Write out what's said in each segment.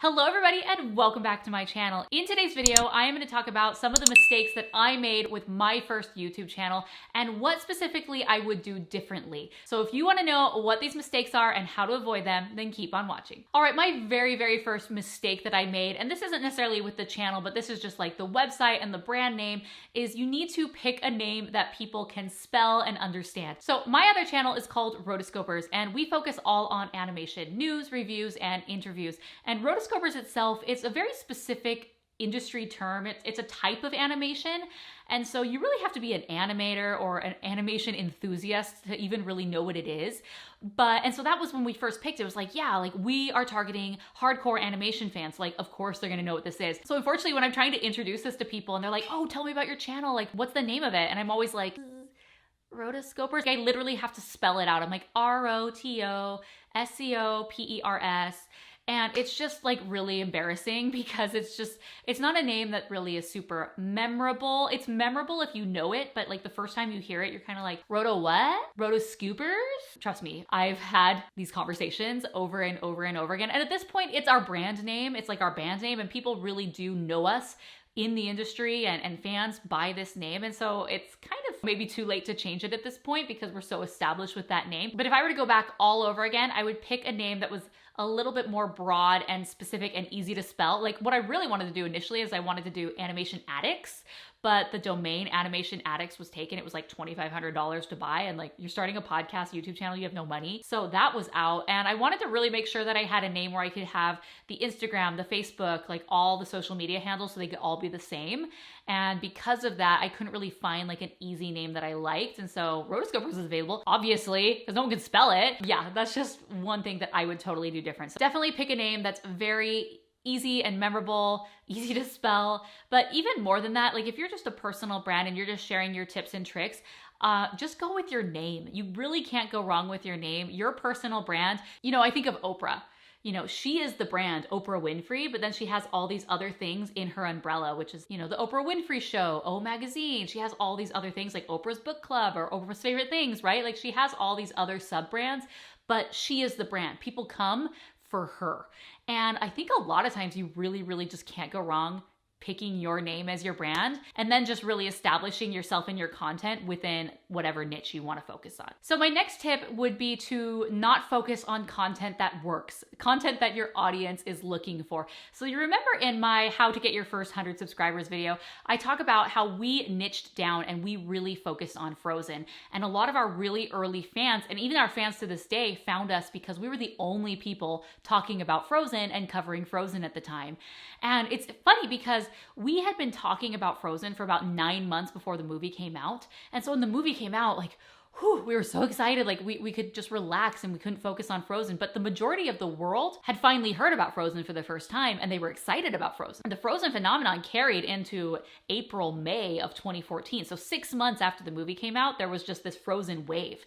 Hello everybody and welcome back to my channel. In today's video, I am going to talk about some of the mistakes that I made with my first YouTube channel and what specifically I would do differently. So if you want to know what these mistakes are and how to avoid them, then keep on watching. All right, my very first mistake that I made, and this isn't necessarily with the channel, but this is just like the website and the brand name, is you need to pick a name that people can spell and understand. So my other channel is called Rotoscopers, and we focus all on animation, news, reviews, and interviews. And Rotoscopers itself, it's a very specific industry term. It's a type of animation. And so you really have to be an animator or an animation enthusiast to even really know what it is. And so that was when we first picked it. It was like, yeah, like we are targeting hardcore animation fans. Like, of course they're gonna know what this is. So unfortunately, when I'm trying to introduce this to people and they're like, oh, tell me about your channel. Like, what's the name of it? And I'm always like, Rotoscopers. I literally have to spell it out. I'm like ROTOSCOPERS. And it's just like really embarrassing because it's not a name that really is super memorable. It's memorable if you know it, but like the first time you hear it, you're kind of like, Roto what? Rotoscoopers? Trust me, I've had these conversations over and over and over again. And at this point, it's our brand name. It's like our band name, and people really do know us in the industry, and fans buy this name. And so it's kind of maybe too late to change it at this point because we're so established with that name. But if I were to go back all over again, I would pick a name that was a little bit more broad and specific and easy to spell. Like what I really wanted to do initially is I wanted to do Animation Addicts, but the domain Animation Addicts was taken. It was like $2,500 to buy. And like, you're starting a podcast, YouTube channel, you have no money. So that was out. And I wanted to really make sure that I had a name where I could have the Instagram, the Facebook, like all the social media handles so they could all be the same. And because of that, I couldn't really find like an easy name that I liked. And so Rotoscopers is available, obviously, because no one can spell it. Yeah, that's just one thing that I would totally do different. So definitely pick a name that's very easy and memorable, easy to spell. But even more than that, like if you're just a personal brand and you're just sharing your tips and tricks, just go with your name. You really can't go wrong with your name, your personal brand. You know, I think of Oprah. You know, she is the brand Oprah Winfrey, but then she has all these other things in her umbrella, which is, you know, the Oprah Winfrey Show, O Magazine. She has all these other things like Oprah's Book Club or Oprah's Favorite Things, right? Like she has all these other sub-brands, but she is the brand. People come for her. And I think a lot of times you really just can't go wrong picking your name as your brand and then just really establishing yourself and your content within whatever niche you want to focus on. So my next tip would be to not focus on content that works, content that your audience is looking for. So you remember in my How to Get Your First 100 Subscribers video, I talk about how we niched down and we really focused on Frozen. And a lot of our really early fans, and even our fans to this day, found us because we were the only people talking about Frozen and covering Frozen at the time. And it's funny because we had been talking about Frozen for about 9 months before the movie came out. And so when the movie came out, like, whew, we were so excited. Like we could just relax and we couldn't focus on Frozen. But the majority of the world had finally heard about Frozen for the first time and they were excited about Frozen. The Frozen phenomenon carried into April, May of 2014. So 6 months after the movie came out, there was just this Frozen wave.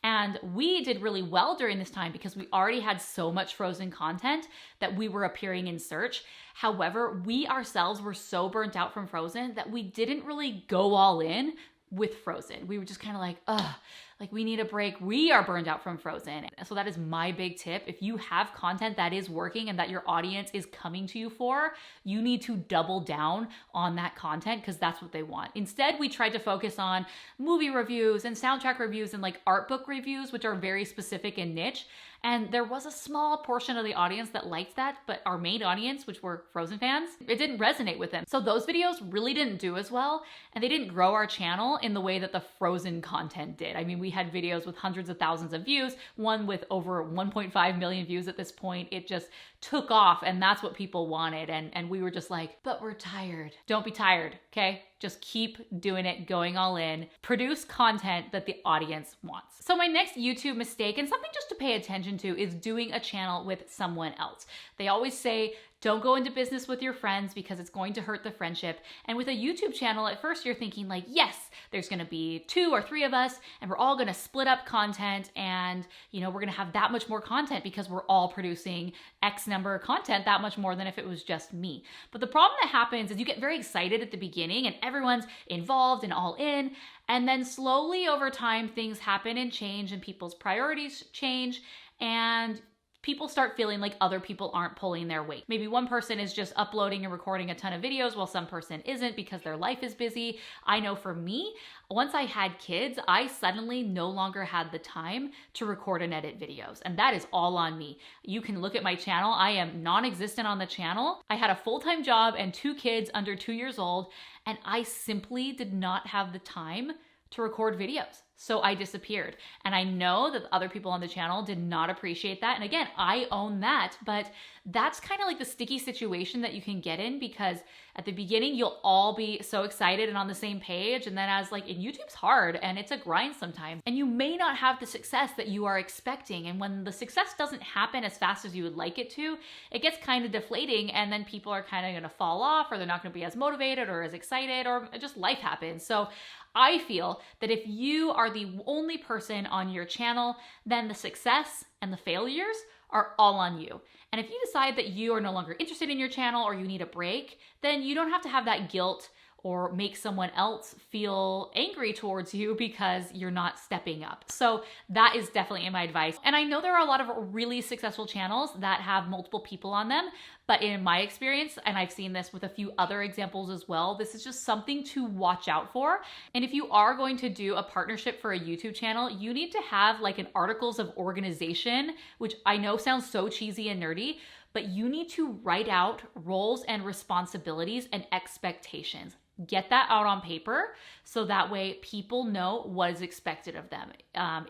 And we did really well during this time because we already had so much Frozen content that we were appearing in search. However, we ourselves were so burnt out from Frozen that we didn't really go all in with Frozen. We were just kind of like, ugh, like we need a break. We are burned out from Frozen. So that is my big tip. If you have content that is working and that your audience is coming to you for, you need to double down on that content because that's what they want. Instead, we tried to focus on movie reviews and soundtrack reviews and like art book reviews, which are very specific and niche. And there was a small portion of the audience that liked that, but our main audience, which were Frozen fans, it didn't resonate with them. So those videos really didn't do as well, and they didn't grow our channel in the way that the Frozen content did. I mean, we had videos with hundreds of thousands of views, one with over 1.5 million views at this point. It just took off, and that's what people wanted. And we were just like, but we're tired. Don't be tired, okay? Just keep doing it, going all in. Produce content that the audience wants. So my next YouTube mistake, and something just to pay attention to, is doing a channel with someone else. They always say, don't go into business with your friends because it's going to hurt the friendship. And with a YouTube channel, at first you're thinking like, yes, there's gonna be 2 or 3 of us and we're all gonna split up content and, you know, we're gonna have that much more content because we're all producing X number of content, that much more than if it was just me. But the problem that happens is you get very excited at the beginning and everyone's involved and all in. And then slowly over time, things happen and change and people's priorities change. And people start feeling like other people aren't pulling their weight. Maybe one person is just uploading and recording a ton of videos while some person isn't because their life is busy. I know for me, once I had kids, I suddenly no longer had the time to record and edit videos. And that is all on me. You can look at my channel. I am non-existent on the channel. I had a full-time job and 2 kids under 2 years old, and I simply did not have the time to record videos. So I disappeared. And I know that other people on the channel did not appreciate that. And again, I own that, but that's kind of like the sticky situation that you can get in, because at the beginning, you'll all be so excited and on the same page. And then and YouTube's hard and it's a grind sometimes. And you may not have the success that you are expecting. And when the success doesn't happen as fast as you would like it to, it gets kind of deflating. And then people are kind of going to fall off, or they're not going to be as motivated or as excited, or just life happens. So I feel that if you are the only person on your channel, then the success and the failures are all on you. And if you decide that you are no longer interested in your channel or you need a break, then you don't have to have that guilt or make someone else feel angry towards you because you're not stepping up. So that is definitely my advice. And I know there are a lot of really successful channels that have multiple people on them, but in my experience, and I've seen this with a few other examples as well, this is just something to watch out for. And if you are going to do a partnership for a YouTube channel, you need to have like an articles of organization, which I know sounds so cheesy and nerdy, but you need to write out roles and responsibilities and expectations. Get that out on paper so that way people know what is expected of them.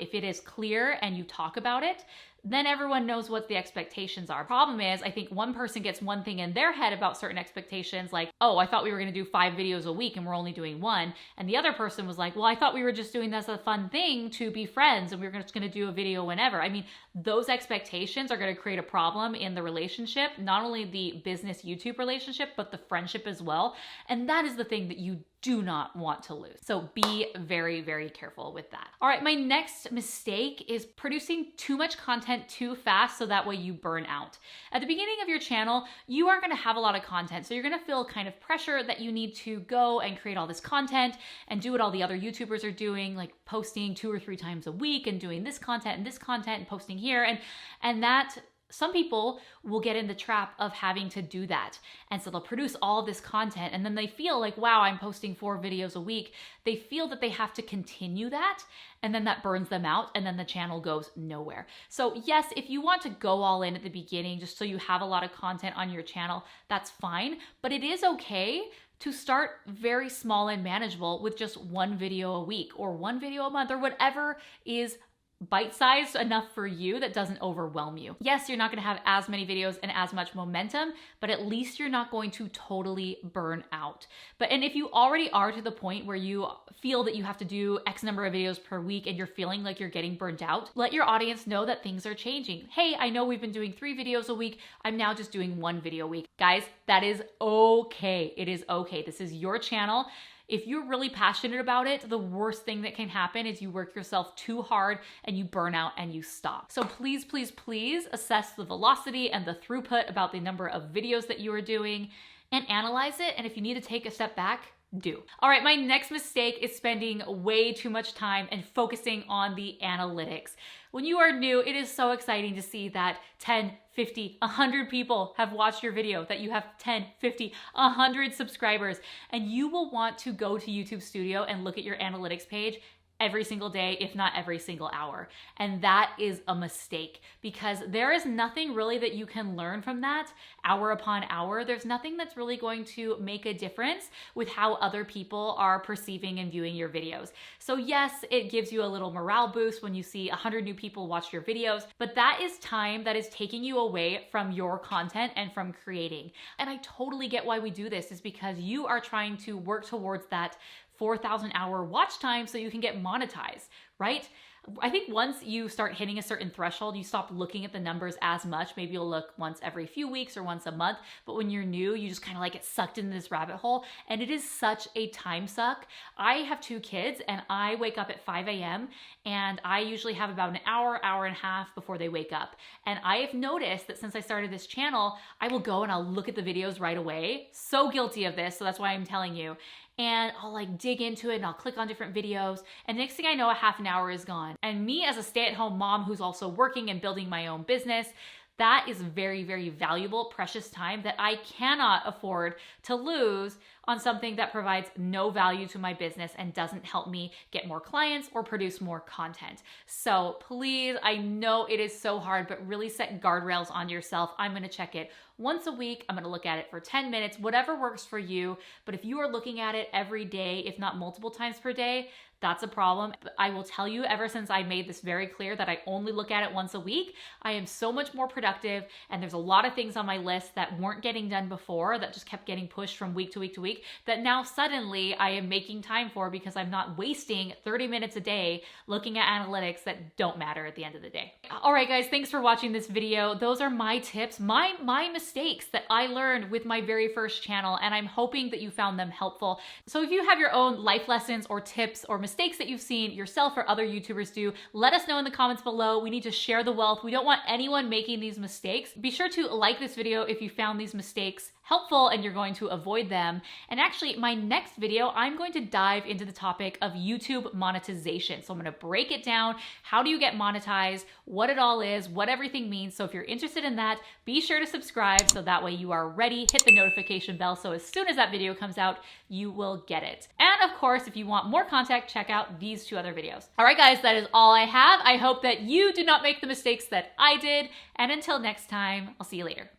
If it is clear and you talk about it, then everyone knows what the expectations are. Problem is, I think one person gets one thing in their head about certain expectations, like, oh, I thought we were gonna do 5 videos a week and we're only doing 1. And the other person was like, well, I thought we were just doing this as a fun thing to be friends and we were just gonna do a video whenever. I mean, those expectations are gonna create a problem in the relationship, not only the business YouTube relationship, but the friendship as well. And that is the thing that you do not want to lose. So be very, very careful with that. All right, my next mistake is producing too much content too fast so that way you burn out. At the beginning of your channel, you aren't gonna have a lot of content, so you're gonna feel kind of pressure that you need to go and create all this content and do what all the other YouTubers are doing, like posting 2 or 3 times a week and doing this content and posting here. And that some people will get in the trap of having to do that. And so they'll produce all of this content and then they feel like, wow, I'm posting 4 videos a week. They feel that they have to continue that, and then that burns them out and then the channel goes nowhere. So yes, if you want to go all in at the beginning just so you have a lot of content on your channel, that's fine. But it is okay to start very small and manageable with just 1 video a week or 1 video a month or whatever is bite-sized enough for you that doesn't overwhelm you. Yes, you're not gonna have as many videos and as much momentum, but at least you're not going to totally burn out. And if you already are to the point where you feel that you have to do X number of videos per week and you're feeling like you're getting burnt out, let your audience know that things are changing. Hey, I know we've been doing 3 videos a week. I'm now just doing 1 video a week. Guys, that is okay. It is okay. This is your channel. If you're really passionate about it, the worst thing that can happen is you work yourself too hard and you burn out and you stop. So please, please, please assess the velocity and the throughput about the number of videos that you are doing and analyze it. And if you need to take a step back, do. All right, my next mistake is spending way too much time and focusing on the analytics. When you are new, it is so exciting to see that 10, 50, 100 people have watched your video, that you have 10, 50, 100 subscribers, and you will want to go to YouTube Studio and look at your analytics page every single day, if not every single hour. And that is a mistake because there is nothing really that you can learn from that hour upon hour. There's nothing that's really going to make a difference with how other people are perceiving and viewing your videos. So yes, it gives you a little morale boost when you see 100 new people watch your videos, but that is time that is taking you away from your content and from creating. And I totally get why we do this, is because you are trying to work towards that 4,000 hour watch time so you can get monetized, right? I think once you start hitting a certain threshold, you stop looking at the numbers as much. Maybe you'll look once every few weeks or once a month, but when you're new, you just kind of like get sucked into this rabbit hole, and it is such a time suck. I have 2 kids and I wake up at 5 a.m. and I usually have about an hour, hour and a half before they wake up. And I have noticed that since I started this channel, I will go and I'll look at the videos right away. So guilty of this, so that's why I'm telling you. And I'll like dig into it and I'll click on different videos. And next thing I know, a half an hour is gone. And me as a stay-at-home mom who's also working and building my own business, that is very, very valuable, precious time that I cannot afford to lose on something that provides no value to my business and doesn't help me get more clients or produce more content. So please, I know it is so hard, but really set guardrails on yourself. I'm going to check it once a week. I'm going to look at it for 10 minutes, whatever works for you. But if you are looking at it every day, if not multiple times per day, that's a problem. I will tell you, ever since I made this very clear that I only look at it once a week, I am so much more productive. And there's a lot of things on my list that weren't getting done before, that just kept getting pushed from week to week to week, that now suddenly I am making time for, because I'm not wasting 30 minutes a day looking at analytics that don't matter at the end of the day. All right, guys, thanks for watching this video. Those are my tips, my mistakes that I learned with my very first channel, and I'm hoping that you found them helpful. So if you have your own life lessons or tips or mistakes that you've seen yourself or other YouTubers do, let us know in the comments below. We need to share the wealth. We don't want anyone making these mistakes. Be sure to like this video if you found these mistakes helpful and you're going to avoid them. And actually, my next video, I'm going to dive into the topic of YouTube monetization. So I'm going to break it down. How do you get monetized? What it all is, what everything means. So if you're interested in that, be sure to subscribe so that way you are ready. Hit the notification bell so as soon as that video comes out, you will get it. And of course, if you want more content, check out these 2 other videos. All right, guys, that is all I have. I hope that you do not make the mistakes that I did. And until next time, I'll see you later.